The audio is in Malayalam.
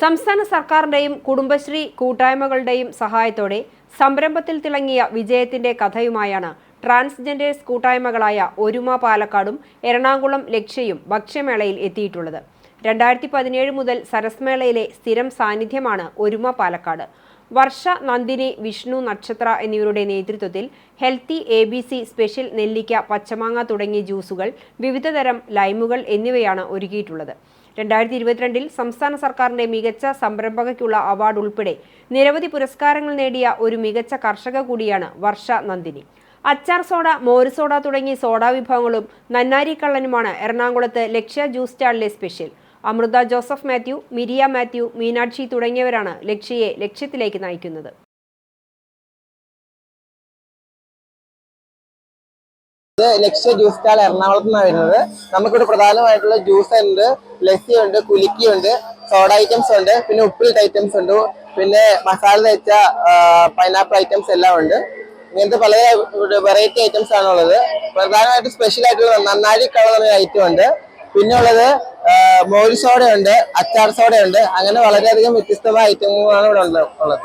സംസ്ഥാന സർക്കാരിന്റെയും കുടുംബശ്രീ കൂട്ടായ്മകളുടെയും സഹായത്തോടെ സംരംഭത്തിൽ തിളങ്ങിയ വിജയത്തിന്റെ കഥയുമായാണ് ട്രാൻസ്ജെൻഡേഴ്സ് കൂട്ടായ്മകളായ ഒരുമ പാലക്കാടും എറണാകുളം ലക്ഷ്യയും ഭക്ഷ്യമേളയിൽ എത്തിയിട്ടുള്ളത്. 2017 മുതൽ സരസ്മേളയിലെ സ്ഥിരം സാന്നിധ്യമാണ് ഒരുമ പാലക്കാട്. വർഷ, നന്ദിനി, വിഷ്ണു, നക്ഷത്ര എന്നിവരുടെ നേതൃത്വത്തിൽ ഹെൽത്തി ABC, സ്പെഷ്യൽ നെല്ലിക്ക, പച്ചമാങ്ങ തുടങ്ങിയ ജ്യൂസുകൾ, വിവിധതരം ലൈമുകൾ എന്നിവയാണ് ഒരുക്കിയിട്ടുള്ളത്. 2022 സംസ്ഥാന സർക്കാരിന്റെ മികച്ച സംരംഭകയ്ക്കുള്ള അവാർഡ് ഉൾപ്പെടെ നിരവധി പുരസ്കാരങ്ങൾ നേടിയ ഒരു മികച്ച കർഷക കൂടിയാണ് വർഷ നന്ദിനി. അച്ചാർ സോഡ, മോര് സോഡ തുടങ്ങിയ സോഡാ വിഭവങ്ങളും നന്നാരി കള്ളനുമാണ് എറണാകുളത്ത് ലക്ഷ്യ ജ്യൂസ് സ്റ്റാളിലെ special. Amrutha Joseph Mathew, Miriya Mathew, Meenakshi തുടങ്ങിയവരാണ് ലക്ഷ്യയെ ലക്ഷ്യത്തിലേക്ക് നയിക്കുന്നത്. ലക്ഷ്യ ജ്യൂസ് സ്റ്റാൾ എറണാകുളത്ത് നിന്നാണ് വരുന്നത്. നമുക്കിവിടെ പ്രധാനമായിട്ടുള്ള ജ്യൂസ് ഉണ്ട്, ലസ്സി ഉണ്ട്, കുലുക്കി ഉണ്ട്, സോഡ ഐറ്റംസ് ഉണ്ട്, പിന്നെ ഉപ്പിലിട്ട ഐറ്റംസ് ഉണ്ട്, പിന്നെ മസാല തേച്ച പൈനാപ്പിൾ ഐറ്റംസ് എല്ലാം ഉണ്ട്. ഇങ്ങനത്തെ പല വെറൈറ്റി ഐറ്റംസ് ആണുള്ളത്. പ്രധാനമായിട്ട് സ്പെഷ്യൽ ആയിട്ടുള്ള നന്നാരി കളർ എന്നൊരു ഐറ്റം ഉണ്ട്. പിന്നെ ഉള്ളത് മോര് സോഡ ഉണ്ട്, അച്ചാർ സോഡ ഉണ്ട്. അങ്ങനെ വളരെയധികം വ്യത്യസ്തമായ ഐറ്റങ്ങളാണ് ഇവിടെ ഉള്ളത്.